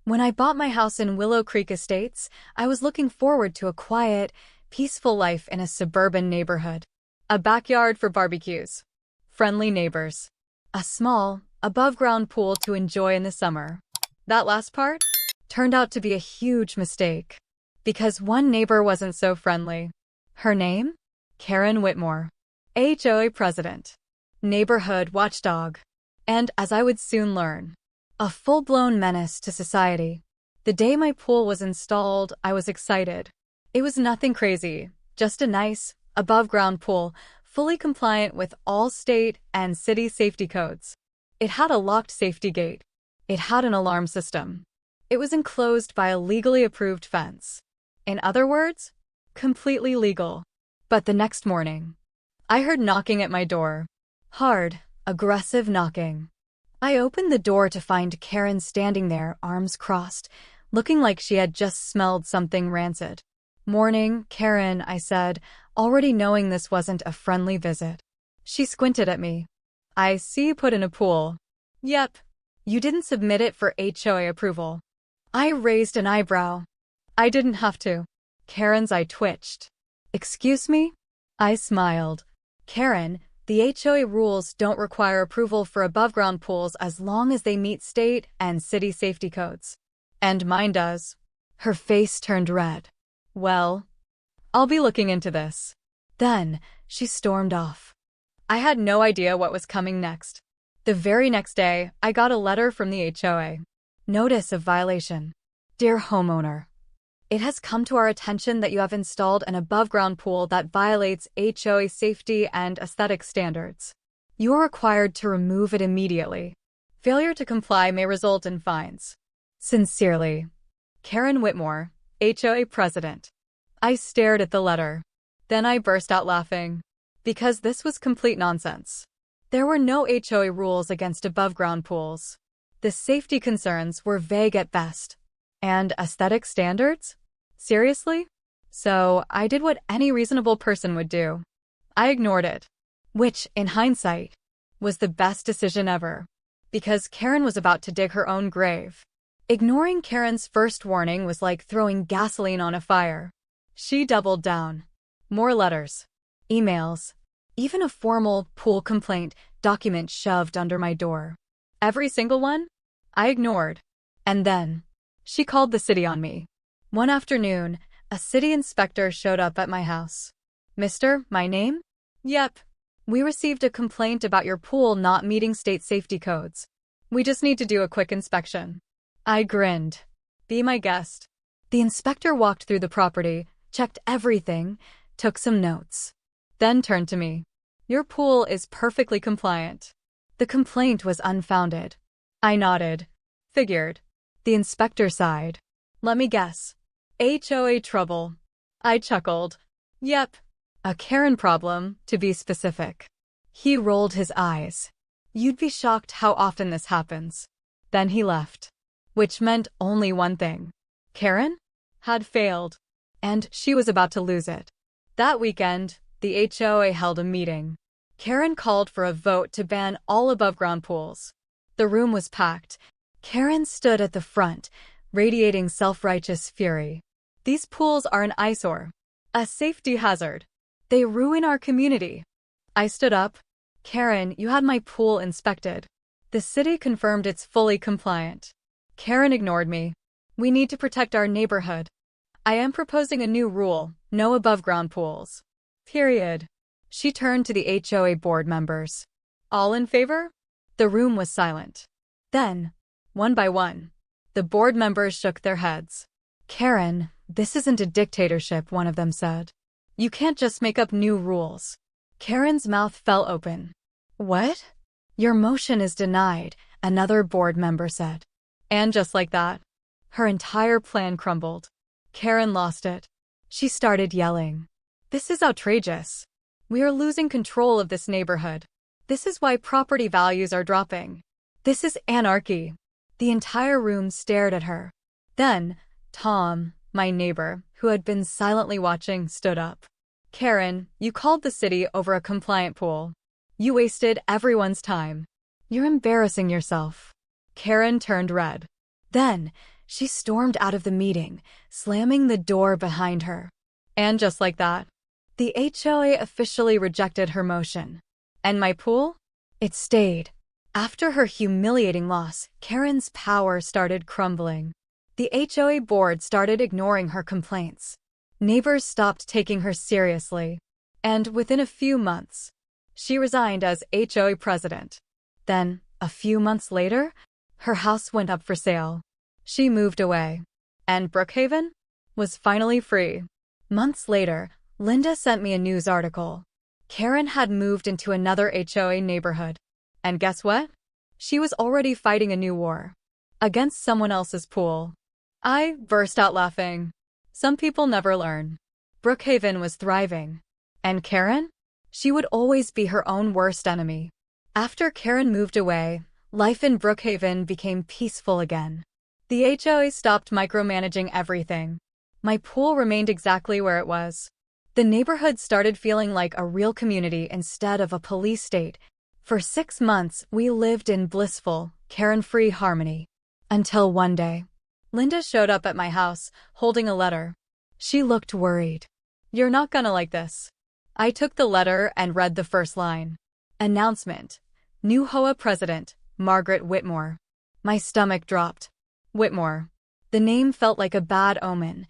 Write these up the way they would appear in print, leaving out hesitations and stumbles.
When I bought my house in Willow Creek Estates, I was looking forward to a quiet, peaceful life in a suburban neighborhood. A backyard for barbecues, friendly neighbors, a small, above-ground pool to enjoy in the summer. That last part turned out to be a huge mistake, because one neighbor wasn't so friendly. Her name? Karen Whitmore, HOA president, neighborhood watchdog, and, as I would soon learn, a full-blown menace to society. The day my pool was installed, I was excited. It was nothing crazy, just a nice, above-ground pool, fully compliant with all state and city safety codes. It had a locked safety gate. It had an alarm system. It was enclosed by a legally approved fence. In other words, completely legal. But the next morning, I heard knocking at my door. Hard, aggressive knocking. I opened the door to find Karen standing there, arms crossed, looking like she had just smelled something rancid. "Morning, Karen," I said, already knowing this wasn't a friendly visit. She squinted at me. "I see you put in a pool." "Yep. You didn't submit it for HOA approval." I raised an eyebrow. "I didn't have to." Karen's eye twitched. "Excuse me?" I smiled. "Karen, the HOA rules don't require approval for above-ground pools as long as they meet state and city safety codes. And mine does." Her face turned red. "Well, I'll be looking into this." Then, she stormed off. I had no idea what was coming next. The very next day, I got a letter from the HOA. Notice of violation. Dear homeowner, it has come to our attention that you have installed an above-ground pool that violates HOA safety and aesthetic standards. You are required to remove it immediately. Failure to comply may result in fines. Sincerely, Karen Whitmore, HOA president. I stared at the letter. Then I burst out laughing. Because this was complete nonsense. There were no HOA rules against above-ground pools. The safety concerns were vague at best. And aesthetic standards? Seriously? So, I did what any reasonable person would do. I ignored it. Which, in hindsight, was the best decision ever. Because Karen was about to dig her own grave. Ignoring Karen's first warning was like throwing gasoline on a fire. She doubled down. More letters, emails, even a formal pool complaint document shoved under my door. Every single one? I ignored. And then, she called the city on me. One afternoon, a city inspector showed up at my house. "Mister, my name?" "Yep. We received a complaint about your pool not meeting state safety codes. We just need to do a quick inspection." I grinned. "Be my guest." The inspector walked through the property, checked everything, took some notes. Then turned to me. "Your pool is perfectly compliant." The complaint was unfounded. I nodded. Figured. The inspector sighed. "Let me guess. HOA trouble." I chuckled. "Yep. A Karen problem, to be specific." He rolled his eyes. "You'd be shocked how often this happens." Then he left. Which meant only one thing. Karen had failed. And she was about to lose it. That weekend, the HOA held a meeting. Karen called for a vote to ban all above-ground pools. The room was packed. Karen stood at the front, radiating self-righteous fury. "These pools are an eyesore. A safety hazard. They ruin our community." I stood up. "Karen, you had my pool inspected. The city confirmed it's fully compliant." Karen ignored me. "We need to protect our neighborhood. I am proposing a new rule, no above-ground pools. Period." She turned to the HOA board members. "All in favor?" The room was silent. Then, one by one, the board members shook their heads. "Karen, this isn't a dictatorship," one of them said. "You can't just make up new rules." Karen's mouth fell open. "What?" "Your motion is denied," another board member said. And just like that, her entire plan crumbled. Karen lost it. She started yelling. "This is outrageous. We are losing control of this neighborhood. This is why property values are dropping. This is anarchy." The entire room stared at her. Then, Tom, my neighbor, who had been silently watching, stood up. "Karen, you called the city over a compliant pool. You wasted everyone's time. You're embarrassing yourself." Karen turned red. Then, She stormed out of the meeting, slamming the door behind her. And just like that, the HOA officially rejected her motion. And my pool? It stayed. After her humiliating loss, Karen's power started crumbling. The HOA board started ignoring her complaints. Neighbors stopped taking her seriously. And within a few months, she resigned as HOA president. Then, a few months later, her house went up for sale. She moved away. And Brookhaven was finally free. Months later, Linda sent me a news article. Karen had moved into another HOA neighborhood. And guess what? She was already fighting a new war. Against someone else's pool. I burst out laughing. Some people never learn. Brookhaven was thriving. And Karen? She would always be her own worst enemy. After Karen moved away, life in Brookhaven became peaceful again. The HOA stopped micromanaging everything. My pool remained exactly where it was. The neighborhood started feeling like a real community instead of a police state. For 6 months, we lived in blissful, Karen-free harmony. Until one day, Linda showed up at my house, holding a letter. She looked worried. "You're not gonna like this." I took the letter and read the first line. Announcement. New HOA president, Margaret Whitmore. My stomach dropped. Whitmore. The name felt like a bad omen.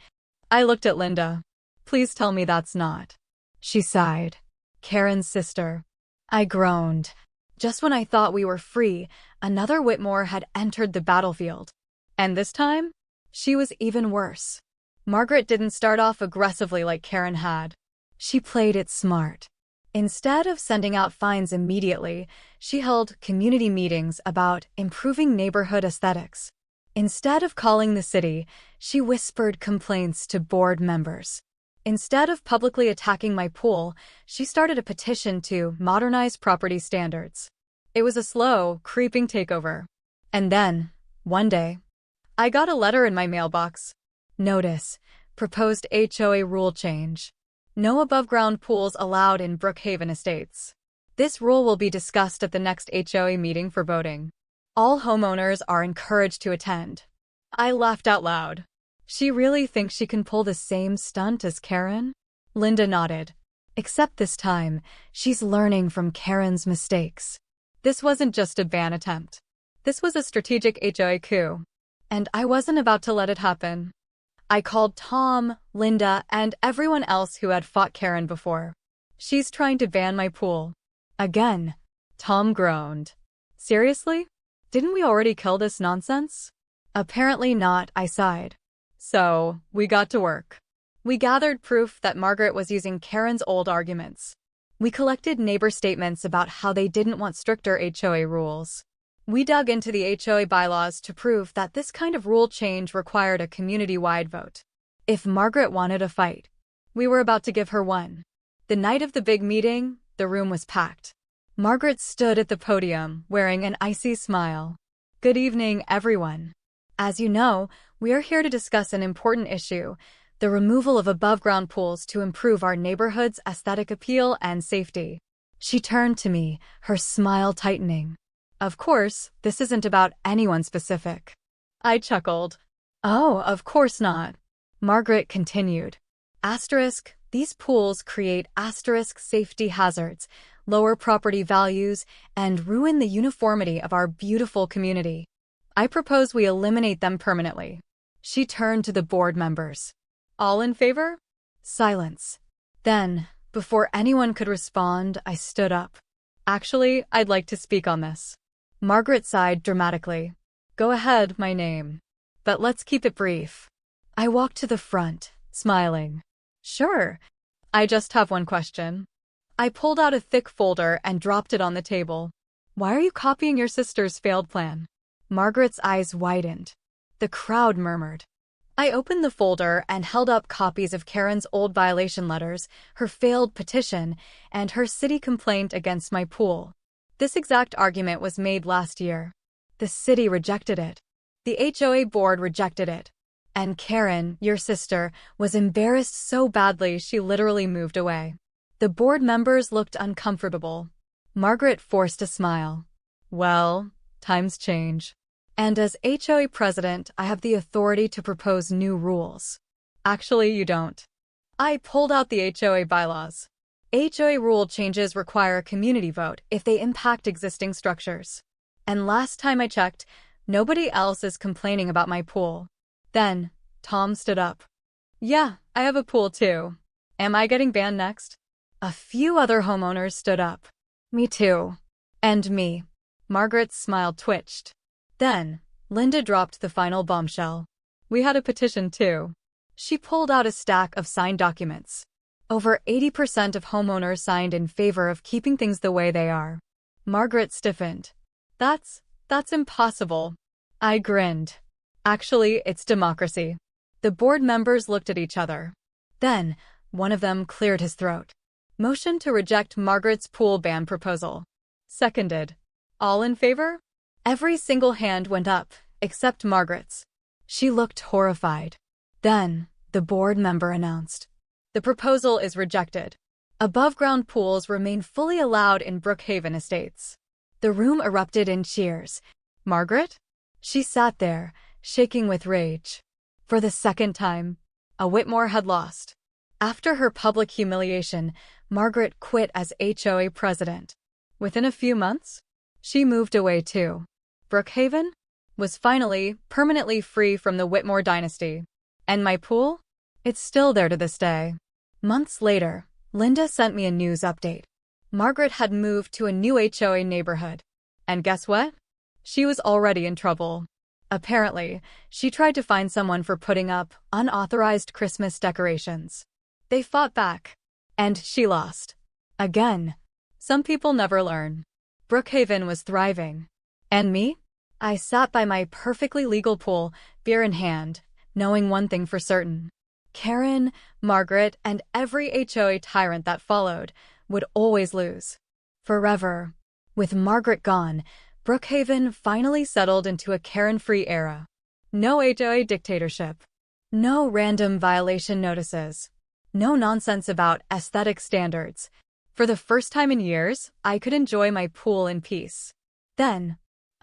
I looked at Linda. "Please tell me that's not." She sighed. "Karen's sister." I groaned. Just when I thought we were free, another Whitmore had entered the battlefield. And this time, she was even worse. Margaret didn't start off aggressively like Karen had. She played it smart. Instead of sending out fines immediately, she held community meetings about improving neighborhood aesthetics. Instead of calling the city, she whispered complaints to board members. Instead of publicly attacking my pool, she started a petition to modernize property standards. It was a slow, creeping takeover. And then, one day, I got a letter in my mailbox. Notice: proposed HOA rule change. No above-ground pools allowed in Brookhaven Estates. This rule will be discussed at the next HOA meeting for voting. All homeowners are encouraged to attend. I laughed out loud. She really thinks she can pull the same stunt as Karen? Linda nodded. Except this time, she's learning from Karen's mistakes. This wasn't just a ban attempt. This was a strategic HOA coup. And I wasn't about to let it happen. I called Tom, Linda, and everyone else who had fought Karen before. "She's trying to ban my pool." Again. Tom groaned. "Seriously? Didn't we already kill this nonsense?" "Apparently not," I sighed. So, we got to work. We gathered proof that Margaret was using Karen's old arguments. We collected neighbor statements about how they didn't want stricter HOA rules. We dug into the HOA bylaws to prove that this kind of rule change required a community-wide vote. If Margaret wanted a fight, we were about to give her one. The night of the big meeting, the room was packed. Margaret stood at the podium, wearing an icy smile. "Good evening, everyone. As you know, we are here to discuss an important issue: the removal of above-ground pools to improve our neighborhood's aesthetic appeal and safety." She turned to me, her smile tightening. "Of course, this isn't about anyone specific." I chuckled. "Oh, of course not." Margaret continued. These pools create safety hazards, lower property values, and ruin the uniformity of our beautiful community. I propose we eliminate them permanently." She turned to the board members. "All in favor?" Silence. Then, before anyone could respond, I stood up. "Actually, I'd like to speak on this." Margaret sighed dramatically. "Go ahead, my name. But let's keep it brief." I walked to the front, smiling. "Sure. I just have one question." I pulled out a thick folder and dropped it on the table. "Why are you copying your sister's failed plan?" Margaret's eyes widened. The crowd murmured. I opened the folder and held up copies of Karen's old violation letters, her failed petition, and her city complaint against my pool. This exact argument was made last year. The city rejected it. The HOA board rejected it. And Karen, your sister, was embarrassed so badly she literally moved away. The board members looked uncomfortable. Margaret forced a smile. "Well, times change. And as HOA president, I have the authority to propose new rules. Actually, you don't. I pulled out the HOA bylaws. HOA rule changes require a community vote if they impact existing structures. And last time I checked, nobody else is complaining about my pool. Then, Tom stood up. Yeah, I have a pool too. Am I getting banned next? A few other homeowners stood up. Me too. And me. Margaret's smile twitched. Then, Linda dropped the final bombshell. We had a petition too. She pulled out a stack of signed documents. Over 80% of homeowners signed in favor of keeping things the way they are. Margaret stiffened. That's impossible. I grinned. Actually, it's democracy. The board members looked at each other. Then, one of them cleared his throat. Motion to reject Margaret's pool ban proposal. Seconded. All in favor? Every single hand went up, except Margaret's. She looked horrified. Then, the board member announced. The proposal is rejected. Above-ground pools remain fully allowed in Brookhaven Estates. The room erupted in cheers. Margaret? She sat there, shaking with rage. For the second time, a Whitmore had lost. After her public humiliation, Margaret quit as HOA president. Within a few months, she moved away too. Brookhaven was finally permanently free from the Whitmore dynasty. And my pool? It's still there to this day. Months later, Linda sent me a news update. Margaret had moved to a new HOA neighborhood. And guess what? She was already in trouble. Apparently, she tried to find someone for putting up unauthorized Christmas decorations. They fought back. And she lost. Again. Some people never learn. Brookhaven was thriving. And me? I sat by my perfectly legal pool, beer in hand, knowing one thing for certain. Karen, Margaret, and every HOA tyrant that followed would always lose. Forever. With Margaret gone, Brookhaven finally settled into a Karen-free era. No HOA dictatorship. No random violation notices. No nonsense about aesthetic standards. For the first time in years, I could enjoy my pool in peace. Then,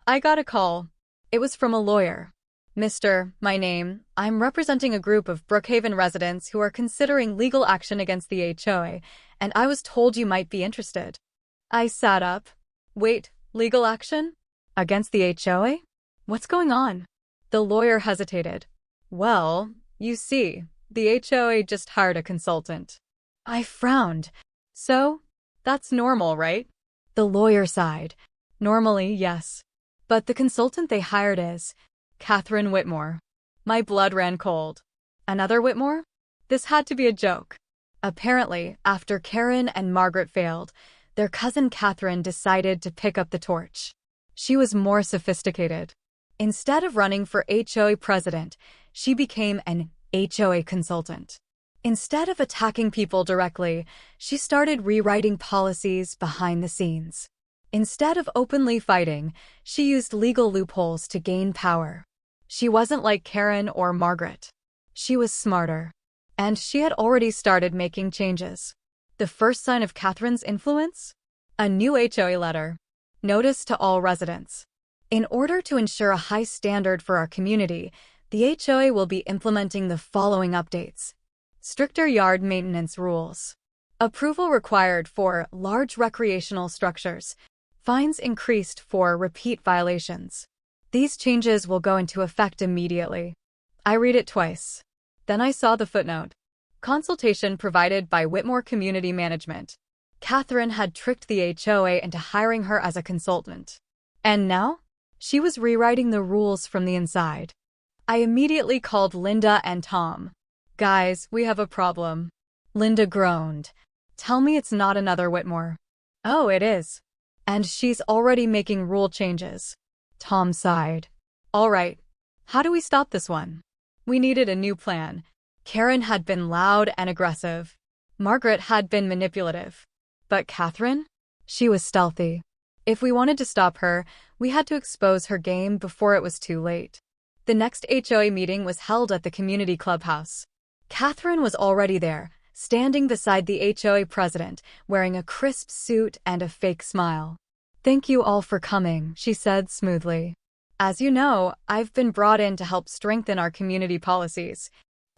I got a call. It was from a lawyer. Mr. My name, I'm representing a group of Brookhaven residents who are considering legal action against the HOA, and I was told you might be interested. I sat up. Wait, legal action? Against the HOA? What's going on? The lawyer hesitated. Well, you see, the HOA just hired a consultant. I frowned. So, that's normal, right? The lawyer sighed. Normally, yes. But the consultant they hired is Catherine Whitmore. My blood ran cold. Another Whitmore? This had to be a joke. Apparently, after Karen and Margaret failed, their cousin Catherine decided to pick up the torch. She was more sophisticated. Instead of running for HOA president, she became an HOA consultant. Instead of attacking people directly, she started rewriting policies behind the scenes. Instead of openly fighting, she used legal loopholes to gain power. She wasn't like Karen or Margaret. She was smarter. And she had already started making changes. The first sign of Catherine's influence? A new HOA letter. Notice to all residents. In order to ensure a high standard for our community, the HOA will be implementing the following updates. Stricter yard maintenance rules. Approval required for large recreational structures. Fines increased for repeat violations. These changes will go into effect immediately. I read it twice. Then I saw the footnote. Consultation provided by Whitmore Community Management. Catherine had tricked the HOA into hiring her as a consultant. And now? She was rewriting the rules from the inside. I immediately called Linda and Tom. Guys, we have a problem. Linda groaned. Tell me it's not another Whitmore. Oh, it is. And she's already making rule changes. Tom sighed. All right. How do we stop this one? We needed a new plan. Karen had been loud and aggressive. Margaret had been manipulative. But Catherine? She was stealthy. If we wanted to stop her, we had to expose her game before it was too late. The next HOA meeting was held at the community clubhouse. Catherine was already there, standing beside the HOA president, wearing a crisp suit and a fake smile. Thank you all for coming, she said smoothly. As you know, I've been brought in to help strengthen our community policies.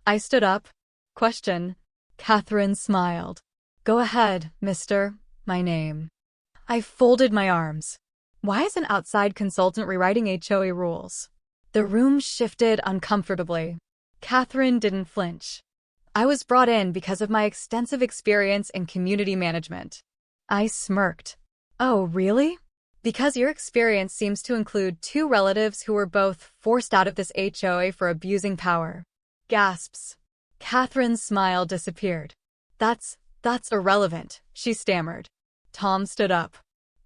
I stood up. Question. Catherine smiled. Go ahead, mister. My name. I folded my arms. Why is an outside consultant rewriting HOA rules? The room shifted uncomfortably. Catherine didn't flinch. I was brought in because of my extensive experience in community management. I smirked. Oh, really? Because your experience seems to include two relatives who were both forced out of this HOA for abusing power. Gasps. Catherine's smile disappeared. That's irrelevant, she stammered. Tom stood up.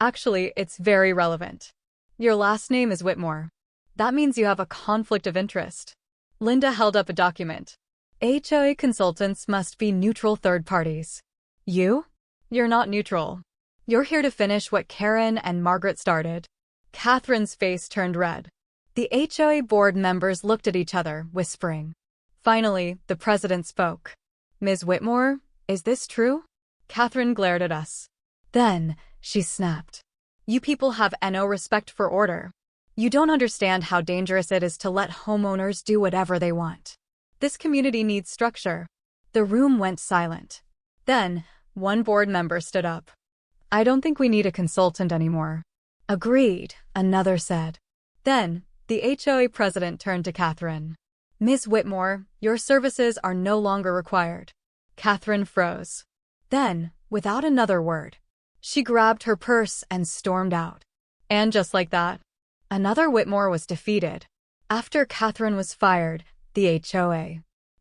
Actually, it's very relevant. Your last name is Whitmore. That means you have a conflict of interest. Linda held up a document. HOA consultants must be neutral third parties. You? You're not neutral. You're here to finish what Karen and Margaret started. Catherine's face turned red. The HOA board members looked at each other, whispering. Finally, the president spoke. Ms. Whitmore, is this true? Catherine glared at us. Then, she snapped. You people have no respect for order. You don't understand how dangerous it is to let homeowners do whatever they want. This community needs structure. The room went silent. Then, one board member stood up. I don't think we need a consultant anymore. Agreed, another said. Then, the HOA president turned to Catherine. Ms. Whitmore, your services are no longer required. Catherine froze. Then, without another word, she grabbed her purse and stormed out. And just like that, another Whitmore was defeated. After Catherine was fired, the HOA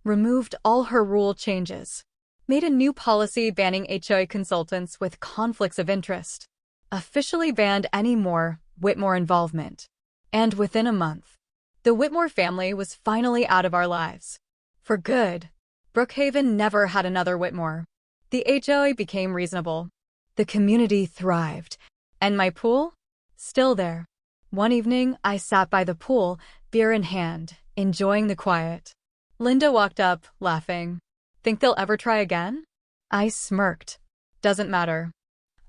removed all her rule changes, made a new policy banning HOA consultants with conflicts of interest, officially banned any more Whitmore involvement. And within a month, the Whitmore family was finally out of our lives. For good. Brookhaven never had another Whitmore. The HOA became reasonable. The community thrived. And my pool? Still there. One evening, I sat by the pool, beer in hand, enjoying the quiet. Linda walked up, laughing. Think they'll ever try again? I smirked. Doesn't matter.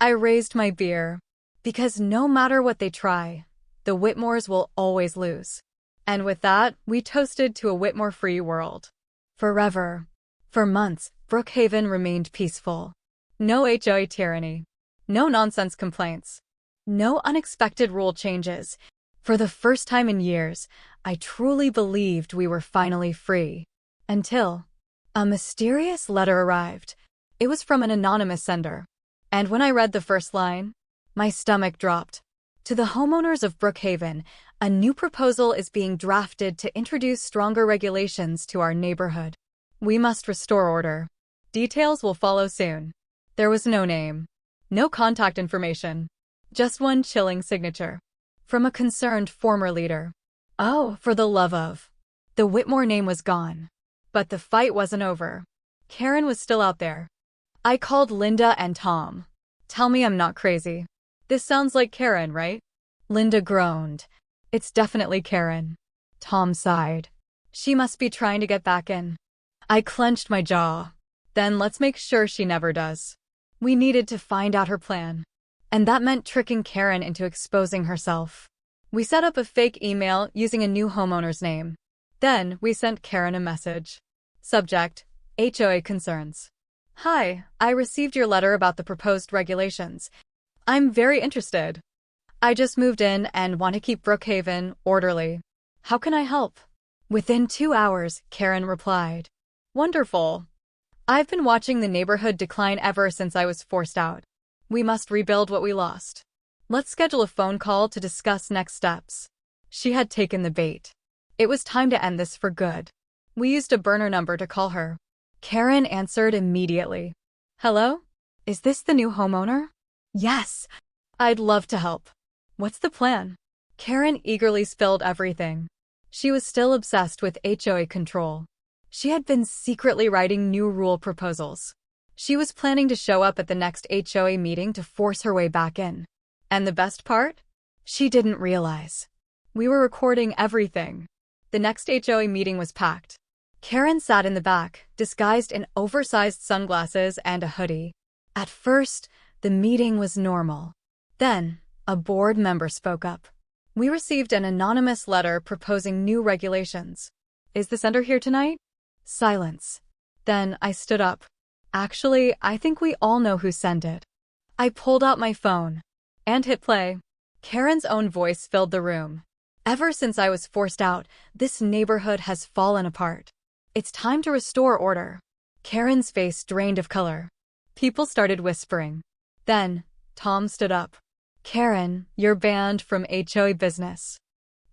I raised my beer. Because no matter what they try, the Whitmores will always lose. And with that, we toasted to a Whitmore-free world. Forever. For months, Brookhaven remained peaceful. No HOA tyranny. No nonsense complaints. No unexpected rule changes. For the first time in years, I truly believed we were finally free. Until a mysterious letter arrived. It was from an anonymous sender. And when I read the first line, my stomach dropped. To the homeowners of Brookhaven, a new proposal is being drafted to introduce stronger regulations to our neighborhood. We must restore order. Details will follow soon. There was no name. No contact information. Just one chilling signature. From a concerned former leader. Oh, for the love of. The Whitmore name was gone. But the fight wasn't over. Karen was still out there. I called Linda and Tom. Tell me I'm not crazy. This sounds like Karen, right? Linda groaned. It's definitely Karen. Tom sighed. She must be trying to get back in. I clenched my jaw. Then let's make sure she never does. We needed to find out her plan. And that meant tricking Karen into exposing herself. We set up a fake email using a new homeowner's name. Then we sent Karen a message. Subject: HOA concerns. Hi, I received your letter about the proposed regulations. I'm very interested. I just moved in and want to keep Brookhaven orderly. How can I help? Within 2 hours, Karen replied. Wonderful. I've been watching the neighborhood decline ever since I was forced out. We must rebuild what we lost. Let's schedule a phone call to discuss next steps. She had taken the bait. It was time to end this for good. We used a burner number to call her. Karen answered immediately. Hello? Is this the new homeowner? Yes. I'd love to help. What's the plan? Karen eagerly spilled everything. She was still obsessed with HOA control. She had been secretly writing new rule proposals. She was planning to show up at the next HOA meeting to force her way back in. And the best part? She didn't realize. We were recording everything. The next HOA meeting was packed. Karen sat in the back, disguised in oversized sunglasses and a hoodie. At first, the meeting was normal. Then, a board member spoke up. We received an anonymous letter proposing new regulations. Is the sender here tonight? Silence. Then I stood up. Actually, I think we all know who sent it. I pulled out my phone and hit play. Karen's own voice filled the room. Ever since I was forced out, this neighborhood has fallen apart. It's time to restore order. Karen's face drained of color. People started whispering. Then, Tom stood up. Karen, you're banned from HOA business.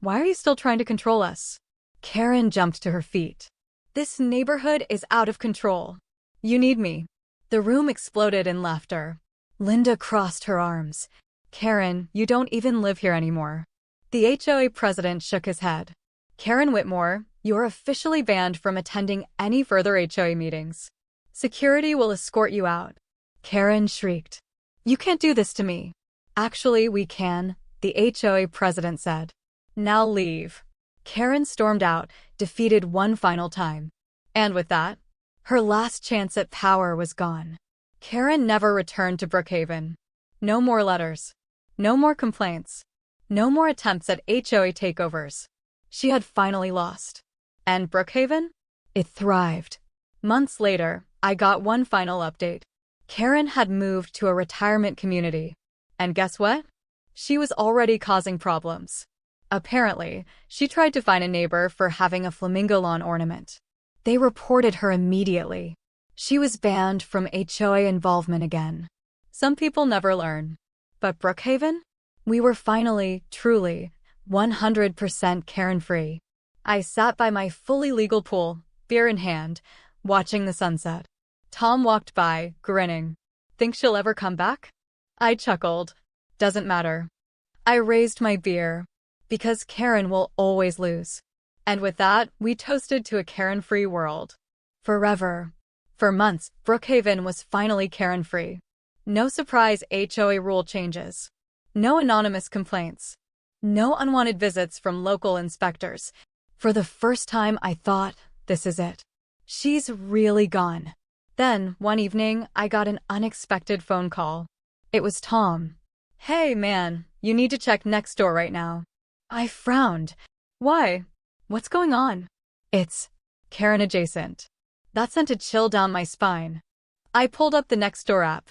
Why are you still trying to control us? Karen jumped to her feet. This neighborhood is out of control. You need me. The room exploded in laughter. Linda crossed her arms. Karen, you don't even live here anymore. The HOA president shook his head. Karen Whitmore, you're officially banned from attending any further HOA meetings. Security will escort you out. Karen shrieked. You can't do this to me. Actually, we can, the HOA president said. Now leave. Karen stormed out, defeated one final time. And with that, her last chance at power was gone. Karen never returned to Brookhaven. No more letters. No more complaints. No more attempts at HOA takeovers. She had finally lost. And Brookhaven? It thrived. Months later, I got one final update. Karen had moved to a retirement community. And guess what? She was already causing problems. Apparently, she tried to fine a neighbor for having a flamingo lawn ornament. They reported her immediately. She was banned from HOA involvement again. Some people never learn. But Brookhaven? We were finally, truly, 100% Karen-free. I sat by my fully legal pool, beer in hand, watching the sunset. Tom walked by, grinning. Think she'll ever come back? I chuckled. Doesn't matter. I raised my beer. Because Karen will always lose. And with that, we toasted to a Karen-free world. Forever. For months, Brookhaven was finally Karen-free. No surprise HOA rule changes. No anonymous complaints. No unwanted visits from local inspectors. For the first time, I thought, this is it. She's really gone. Then, one evening, I got an unexpected phone call. It was Tom. Hey, man, you need to check next door right now. I frowned. Why? What's going on? It's Karen adjacent. That sent a chill down my spine. I pulled up the Nextdoor app.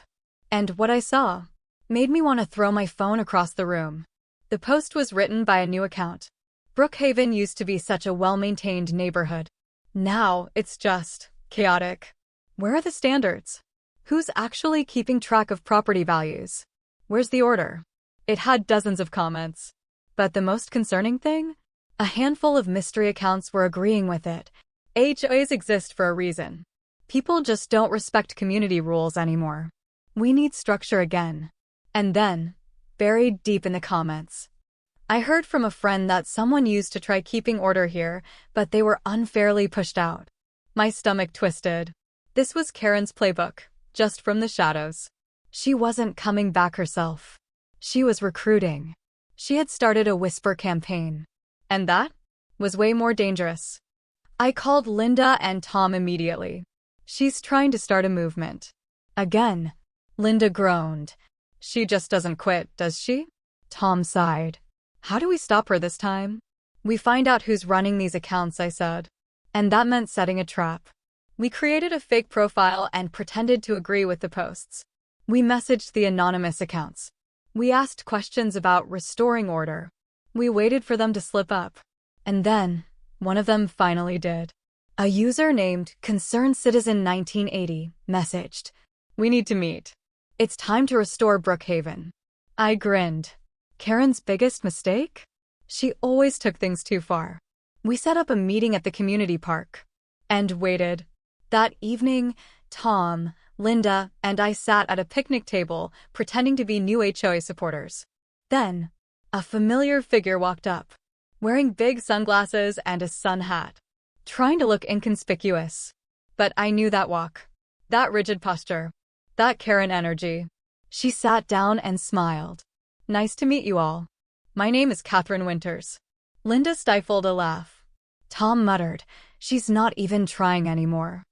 And what I saw made me want to throw my phone across the room. The post was written by a new account. Brookhaven used to be such a well-maintained neighborhood. Now, it's just chaotic. Where are the standards? Who's actually keeping track of property values? Where's the order? It had dozens of comments. But the most concerning thing? A handful of mystery accounts were agreeing with it. HOAs exist for a reason. People just don't respect community rules anymore. We need structure again. And then, buried deep in the comments, I heard from a friend that someone used to try keeping order here, but they were unfairly pushed out. My stomach twisted. This was Karen's playbook, just from the shadows. She wasn't coming back herself. She was recruiting. She had started a whisper campaign. And that was way more dangerous. I called Linda and Tom immediately. She's trying to start a movement. Again, Linda groaned. She just doesn't quit, does she? Tom sighed. How do we stop her this time? We find out who's running these accounts, I said. And that meant setting a trap. We created a fake profile and pretended to agree with the posts. We messaged the anonymous accounts. We asked questions about restoring order. We waited for them to slip up. And then, one of them finally did. A user named Concerned Citizen 1980 messaged, "We need to meet. It's time to restore Brookhaven." I grinned. Karen's biggest mistake? She always took things too far. We set up a meeting at the community park. And waited. That evening, Tom, Linda, and I sat at a picnic table, pretending to be new HOA supporters. Then, a familiar figure walked up, wearing big sunglasses and a sun hat, trying to look inconspicuous. But I knew that walk, that rigid posture, that Karen energy. She sat down and smiled. "Nice to meet you all. My name is Catherine Winters." Linda stifled a laugh. Tom muttered, "She's not even trying anymore."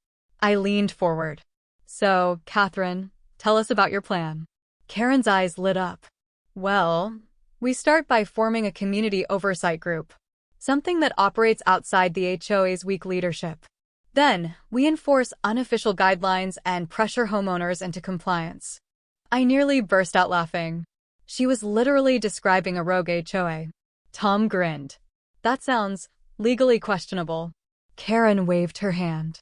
I leaned forward. "So, Catherine, tell us about your plan." Karen's eyes lit up. "Well, We start by forming a community oversight group, something that operates outside the HOA's weak leadership. Then, we enforce unofficial guidelines and pressure homeowners into compliance. I nearly burst out laughing. She was literally describing a rogue HOA. Tom grinned. That sounds legally questionable. Karen waved her hand.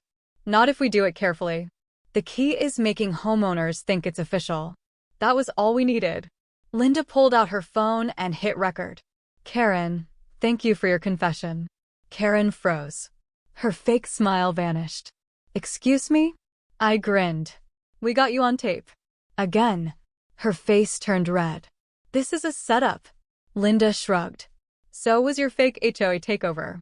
Not if we do it carefully. The key is making homeowners think it's official. That was all we needed. Linda pulled out her phone and hit record. Karen, thank you for your confession. Karen froze. Her fake smile vanished. Excuse me? I grinned. We got you on tape. Again. Her face turned red. This is a setup. Linda shrugged. So was your fake HOA takeover.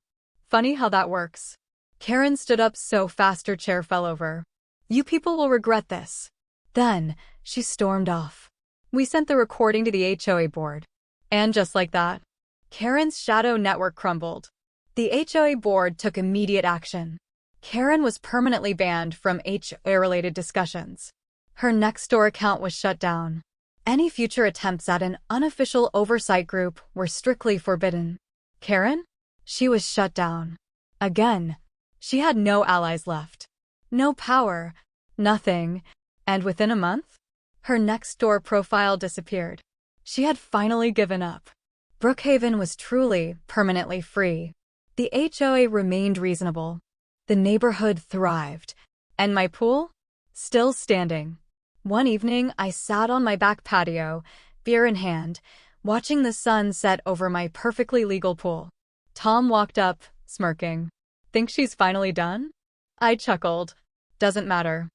Funny how that works. Karen stood up so fast her chair fell over. You people will regret this. Then, she stormed off. We sent the recording to the HOA board. And just like that, Karen's shadow network crumbled. The HOA board took immediate action. Karen was permanently banned from HOA-related discussions. Her Nextdoor account was shut down. Any future attempts at an unofficial oversight group were strictly forbidden. Karen? She was shut down. Again. She had no allies left. No power. Nothing. And within a month, her Nextdoor profile disappeared. She had finally given up. Brookhaven was truly, permanently free. The HOA remained reasonable. The neighborhood thrived. And my pool? Still standing. One evening, I sat on my back patio, beer in hand, watching the sun set over my perfectly legal pool. Tom walked up, smirking. Think she's finally done? I chuckled. Doesn't matter.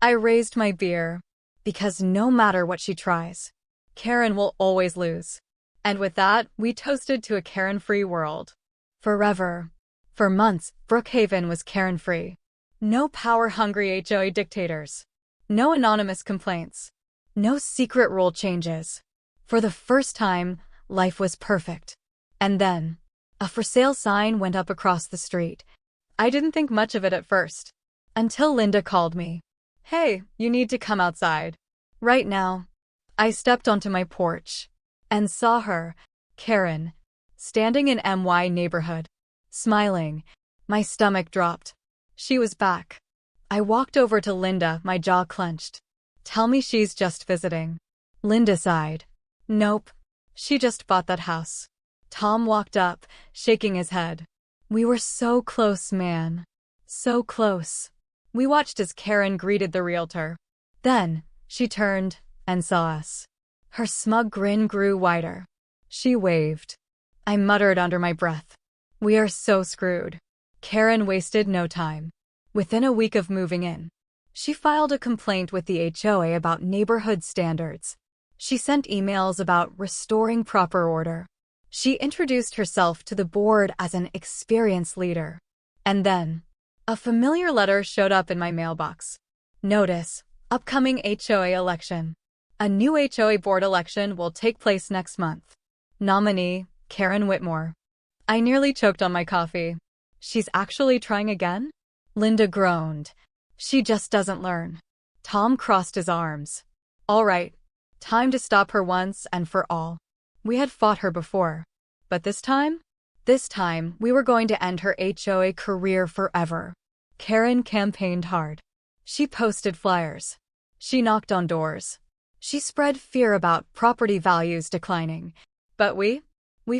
I raised my beer. Because no matter what she tries, Karen will always lose. And with that, we toasted to a Karen-free world. Forever. For months, Brookhaven was Karen-free. No power-hungry HOA dictators. No anonymous complaints. No secret rule changes. For the first time, life was perfect. And then, a for sale sign went up across the street. I didn't think much of it at first. Until Linda called me. Hey, you need to come outside. Right now. I stepped onto my porch and saw her, Karen, standing in MY neighborhood, smiling. My stomach dropped. She was back. I walked over to Linda, my jaw clenched. Tell me she's just visiting. Linda sighed. Nope. She just bought that house. Tom walked up, shaking his head. We were so close, man. So close. We watched as Karen greeted the realtor. Then, she turned and saw us. Her smug grin grew wider. She waved. I muttered under my breath. We are so screwed. Karen wasted no time. Within a week of moving in, she filed a complaint with the HOA about neighborhood standards. She sent emails about restoring proper order. She introduced herself to the board as an experienced leader. And then, a familiar letter showed up in my mailbox. Notice, upcoming HOA election. A new HOA board election will take place next month. Nominee, Karen Whitmore. I nearly choked on my coffee. She's actually trying again? Linda groaned. She just doesn't learn. Tom crossed his arms. All right. Time to stop her once and for all. We had fought her before. But this time? This time, we were going to end her HOA career forever. Karen campaigned hard. She posted flyers. She knocked on doors. She spread fear about property values declining. But we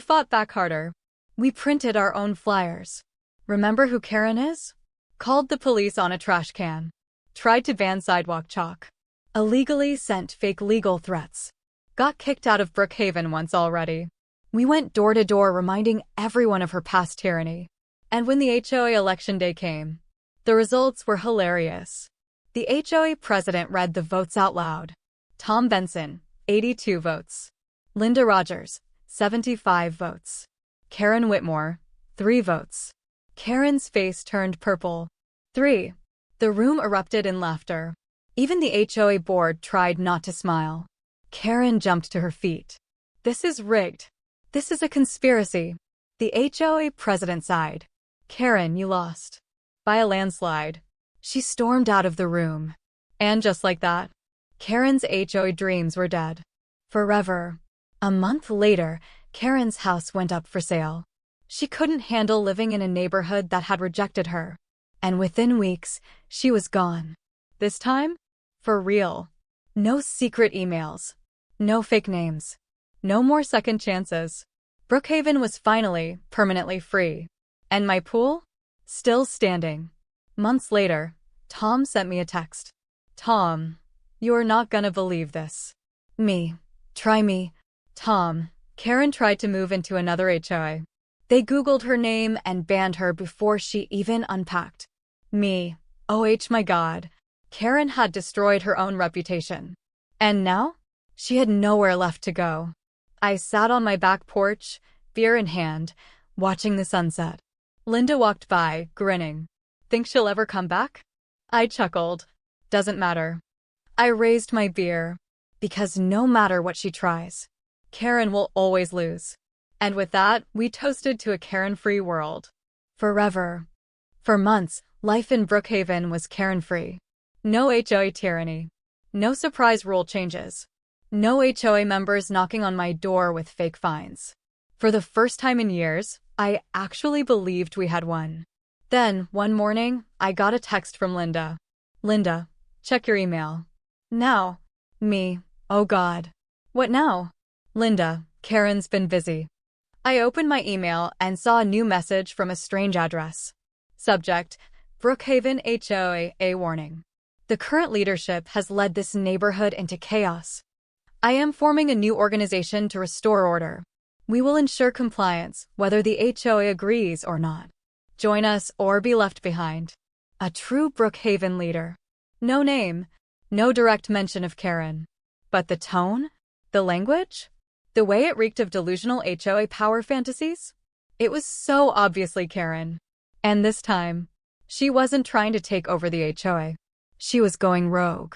fought back harder. We printed our own flyers. Remember who Karen is? Called the police on a trash can. Tried to ban sidewalk chalk. Illegally sent fake legal threats. Got kicked out of Brookhaven once already. We went door to door reminding everyone of her past tyranny. And when the HOA election day came, the results were hilarious. The HOA president read the votes out loud. Tom Benson, 82 votes. Linda Rogers, 75 votes. Karen Whitmore, 3 votes. Karen's face turned purple. 3. The room erupted in laughter. Even the HOA board tried not to smile. Karen jumped to her feet. This is rigged. This is a conspiracy. The HOA president sighed. Karen, you lost. By a landslide. She stormed out of the room. And just like that, Karen's HOA dreams were dead. Forever. A month later, Karen's house went up for sale. She couldn't handle living in a neighborhood that had rejected her. And within weeks, she was gone. This time, for real. No secret emails. No fake names. No more second chances. Brookhaven was finally, permanently free. And my pool? Still standing. Months later, Tom sent me a text. Tom, you're not gonna believe this. Me. Try me. Tom, Karen tried to move into another HOA. They Googled her name and banned her before she even unpacked. Me. OH my God. Karen had destroyed her own reputation. And now? She had nowhere left to go. I sat on my back porch, beer in hand, watching the sunset. Linda walked by, grinning. Think she'll ever come back? I chuckled. Doesn't matter. I raised my beer. Because no matter what she tries, Karen will always lose. And with that, we toasted to a Karen-free world. Forever. For months, life in Brookhaven was Karen-free. No HOA tyranny. No surprise rule changes. No HOA members knocking on my door with fake fines. For the first time in years, I actually believed we had won. Then, one morning, I got a text from Linda. Linda, check your email. Now. Me. Oh God. What now? Linda, Karen's been busy. I opened my email and saw a new message from a strange address. Subject, Brookhaven HOA warning. The current leadership has led this neighborhood into chaos. I am forming a new organization to restore order. We will ensure compliance, whether the HOA agrees or not. Join us or be left behind. A true Brookhaven leader. No name, no direct mention of Karen. But the tone? The language? The way it reeked of delusional HOA power fantasies? It was so obviously Karen. And this time, she wasn't trying to take over the HOA. She was going rogue.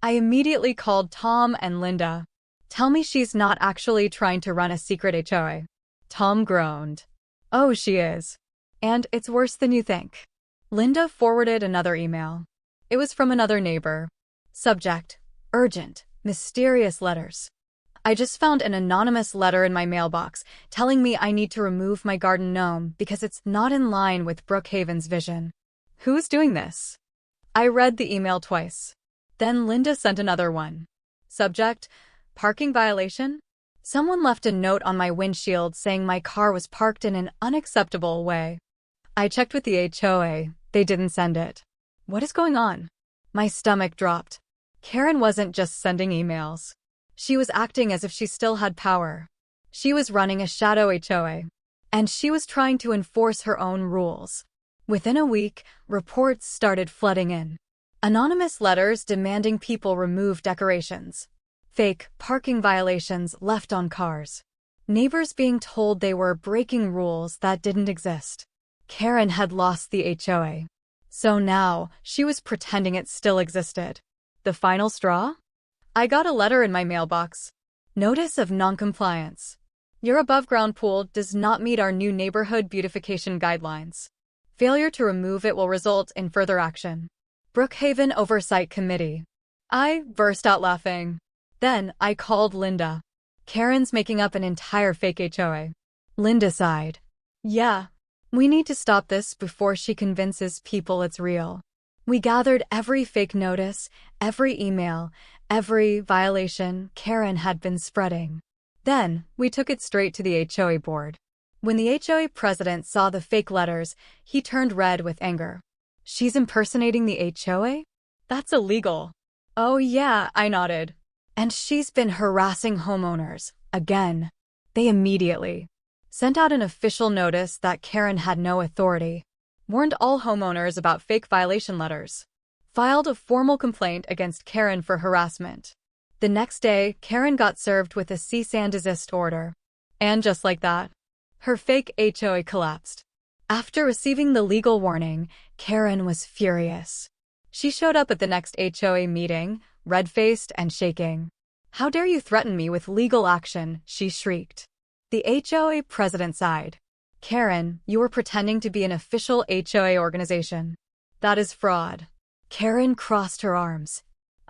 I immediately called Tom and Linda. Tell me she's not actually trying to run a secret HOA. Tom groaned. Oh, she is. And it's worse than you think. Linda forwarded another email. It was from another neighbor. Subject, urgent, mysterious letters. I just found an anonymous letter in my mailbox telling me I need to remove my garden gnome because it's not in line with Brookhaven's vision. Who's doing this? I read the email twice. Then Linda sent another one. Subject, parking violation? Someone left a note on my windshield saying my car was parked in an unacceptable way. I checked with the HOA. They didn't send it. What is going on? My stomach dropped. Karen wasn't just sending emails. She was acting as if she still had power. She was running a shadow HOA. And she was trying to enforce her own rules. Within a week, reports started flooding in. Anonymous letters demanding people remove decorations. Fake parking violations left on cars. Neighbors being told they were breaking rules that didn't exist. Karen had lost the HOA. So now, she was pretending it still existed. The final straw? I got a letter in my mailbox. Notice of noncompliance. Your above-ground pool does not meet our new neighborhood beautification guidelines. Failure to remove it will result in further action. Brookhaven Oversight Committee. I burst out laughing. Then, I called Linda. Karen's making up an entire fake HOA. Linda sighed. Yeah. We need to stop this before she convinces people it's real. We gathered every fake notice, every email, every violation Karen had been spreading. Then, we took it straight to the HOA board. When the HOA president saw the fake letters, he turned red with anger. She's impersonating the HOA? That's illegal. Oh yeah, I nodded. And she's been harassing homeowners, again. They immediately sent out an official notice that Karen had no authority, warned all homeowners about fake violation letters, filed a formal complaint against Karen for harassment. The next day, Karen got served with a cease and desist order. And just like that, her fake HOA collapsed. After receiving the legal warning, Karen was furious. She showed up at the next HOA meeting, red-faced and shaking. How dare you threaten me with legal action, she shrieked. The HOA president sighed. Karen, you were pretending to be an official HOA organization. That is fraud. Karen crossed her arms.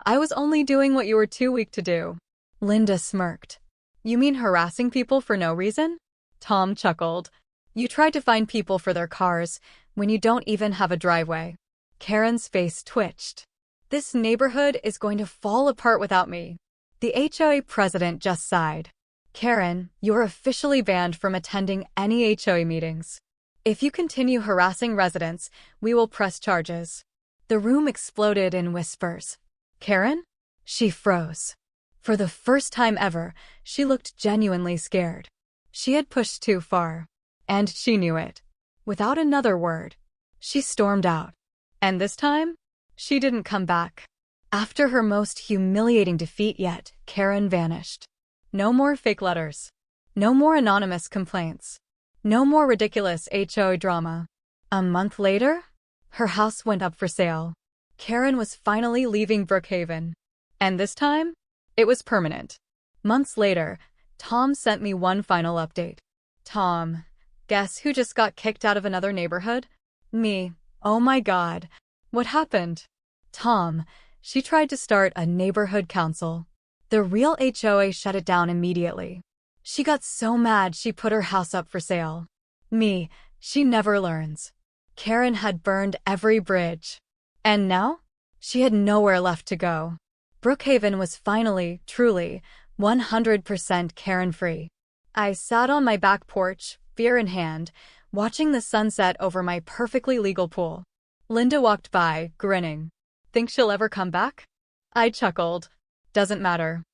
I was only doing what you were too weak to do. Linda smirked. You mean harassing people for no reason? Tom chuckled. You tried to find people for their cars when you don't even have a driveway. Karen's face twitched. This neighborhood is going to fall apart without me. The HOA president just sighed. Karen, you're officially banned from attending any HOA meetings. If you continue harassing residents, we will press charges. The room exploded in whispers. Karen? She froze. For the first time ever, she looked genuinely scared. She had pushed too far. And she knew it. Without another word, she stormed out. And this time, she didn't come back. After her most humiliating defeat yet, Karen vanished. No more fake letters. No more anonymous complaints. No more ridiculous HOA drama. A month later, her house went up for sale. Karen was finally leaving Brookhaven. And this time, it was permanent. Months later, Tom sent me one final update. Tom, guess who just got kicked out of another neighborhood? Me. Oh my God. What happened? Tom, she tried to start a neighborhood council. The real HOA shut it down immediately. She got so mad she put her house up for sale. Me, she never learns. Karen had burned every bridge. And now? She had nowhere left to go. Brookhaven was finally, truly, 100% Karen-free. I sat on my back porch, beer in hand, watching the sunset over my perfectly legal pool. Linda walked by, grinning. Think she'll ever come back? I chuckled. Doesn't matter.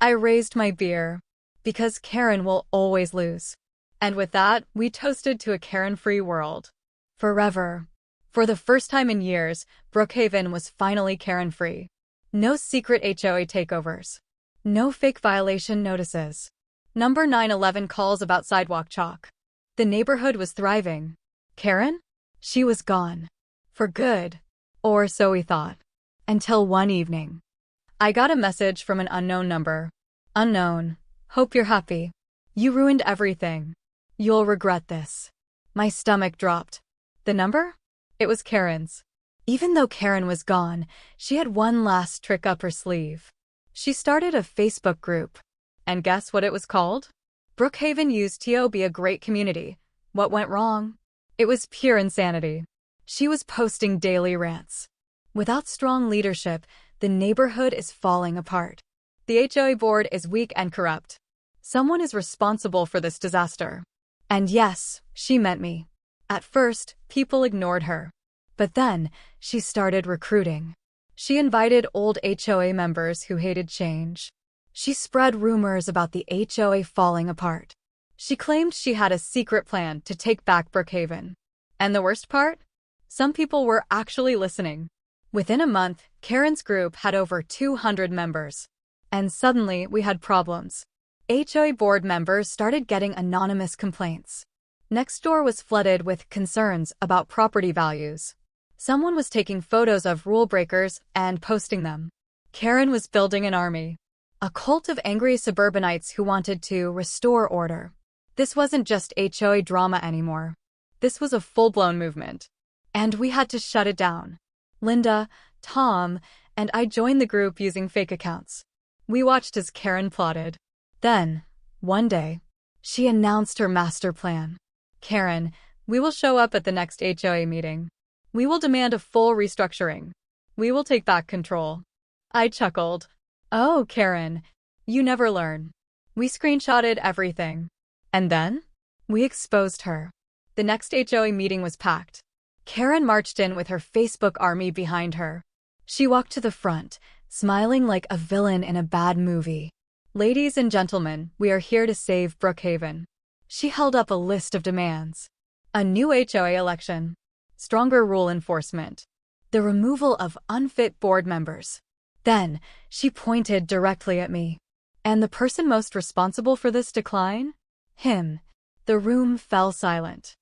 I raised my beer. Because Karen will always lose. And with that, we toasted to a Karen-free world. Forever. For the first time in years, Brookhaven was finally Karen-free. No secret HOA takeovers. No fake violation notices. Number 911 calls about sidewalk chalk. The neighborhood was thriving. Karen? She was gone. For good. Or so we thought. Until one evening. I got a message from an unknown number. Unknown. Hope you're happy. You ruined everything. You'll regret this. My stomach dropped. The number? It was Karen's. Even though Karen was gone, she had one last trick up her sleeve. She started a Facebook group. And guess what it was called? Brookhaven used to be a great community. What went wrong? It was pure insanity. She was posting daily rants. Without strong leadership, the neighborhood is falling apart. The HOA board is weak and corrupt. Someone is responsible for this disaster. And yes, she meant me. At first, people ignored her. But then, she started recruiting. She invited old HOA members who hated change. She spread rumors about the HOA falling apart. She claimed she had a secret plan to take back Brookhaven. And the worst part? Some people were actually listening. Within a month, Karen's group had over 200 members. And suddenly, we had problems. HOA board members started getting anonymous complaints. Next door was flooded with concerns about property values. Someone was taking photos of rule breakers and posting them. Karen was building an army. A cult of angry suburbanites who wanted to restore order. This wasn't just HOA drama anymore. This was a full-blown movement. And we had to shut it down. Linda, Tom, and I joined the group using fake accounts. We watched as Karen plotted. Then, one day, she announced her master plan. Karen, we will show up at the next HOA meeting. We will demand a full restructuring. We will take back control. I chuckled. Oh, Karen, you never learn. We screenshotted everything. And then? We exposed her. The next HOA meeting was packed. Karen marched in with her Facebook army behind her. She walked to the front, smiling like a villain in a bad movie. Ladies and gentlemen, we are here to save Brookhaven. She held up a list of demands. A new HOA election. Stronger rule enforcement. The removal of unfit board members. Then, she pointed directly at me. And the person most responsible for this decline? Him. The room fell silent.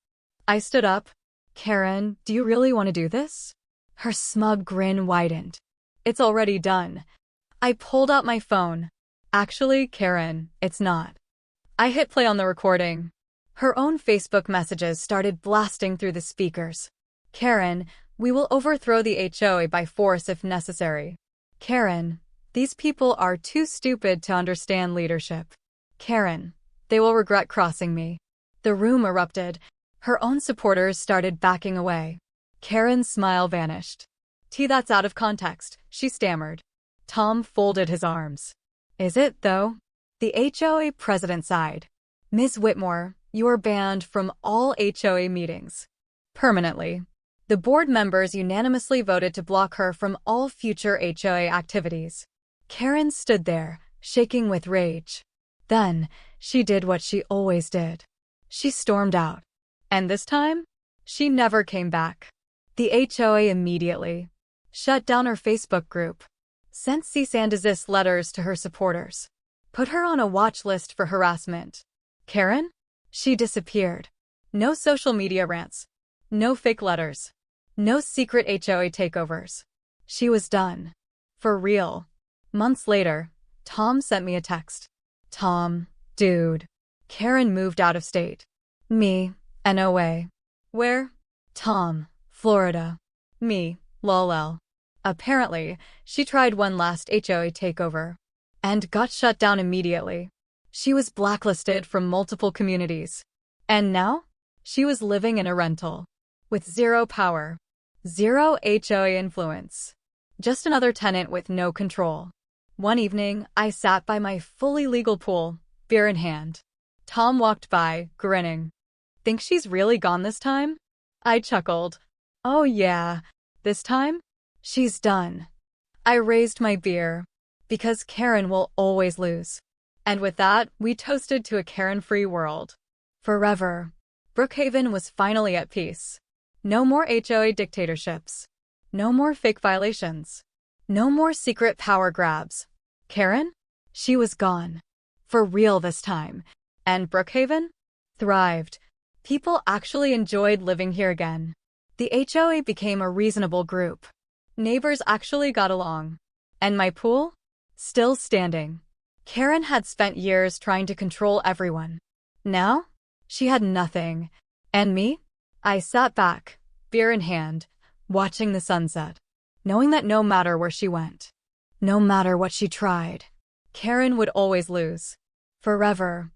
I stood up. Karen, do you really want to do this? Her smug grin widened. It's already done. I pulled out my phone. Actually, Karen, it's not. I hit play on the recording. Her own Facebook messages started blasting through the speakers. Karen, we will overthrow the HOA by force if necessary. Karen, these people are too stupid to understand leadership. Karen, they will regret crossing me. The room erupted. Her own supporters started backing away. Karen's smile vanished. That's out of context, she stammered. Tom folded his arms. Is it, though? The HOA president sighed. Ms. Whitmore, you are banned from all HOA meetings. Permanently. The board members unanimously voted to block her from all future HOA activities. Karen stood there, shaking with rage. Then, she did what she always did. She stormed out. And this time, she never came back. The HOA immediately shut down her Facebook group, sent cease and desist letters to her supporters, put her on a watch list for harassment. Karen? She disappeared. No social media rants. No fake letters. No secret HOA takeovers. She was done. For real. Months later, Tom sent me a text. Tom, dude. Karen moved out of state. Me, NOA. Where? Tom, Florida. Me, lol. Apparently, she tried one last HOA takeover and got shut down immediately. She was blacklisted from multiple communities. And now, she was living in a rental with zero power, zero HOA influence. Just another tenant with no control. One evening, I sat by my fully legal pool, beer in hand. Tom walked by, grinning. Think she's really gone this time? I chuckled. Oh yeah, this time? She's done. I raised my beer, because Karen will always lose. And with that, we toasted to a Karen-free world. Forever. Brookhaven was finally at peace. No more HOA dictatorships. No more fake violations. No more secret power grabs. Karen? She was gone. For real this time. And Brookhaven? Thrived. People actually enjoyed living here again. The HOA became a reasonable group. Neighbors actually got along. And my pool? Still standing. Karen had spent years trying to control everyone. Now? She had nothing. And me? I sat back, beer in hand, watching the sunset, knowing that no matter where she went, no matter what she tried, Karen would always lose. Forever.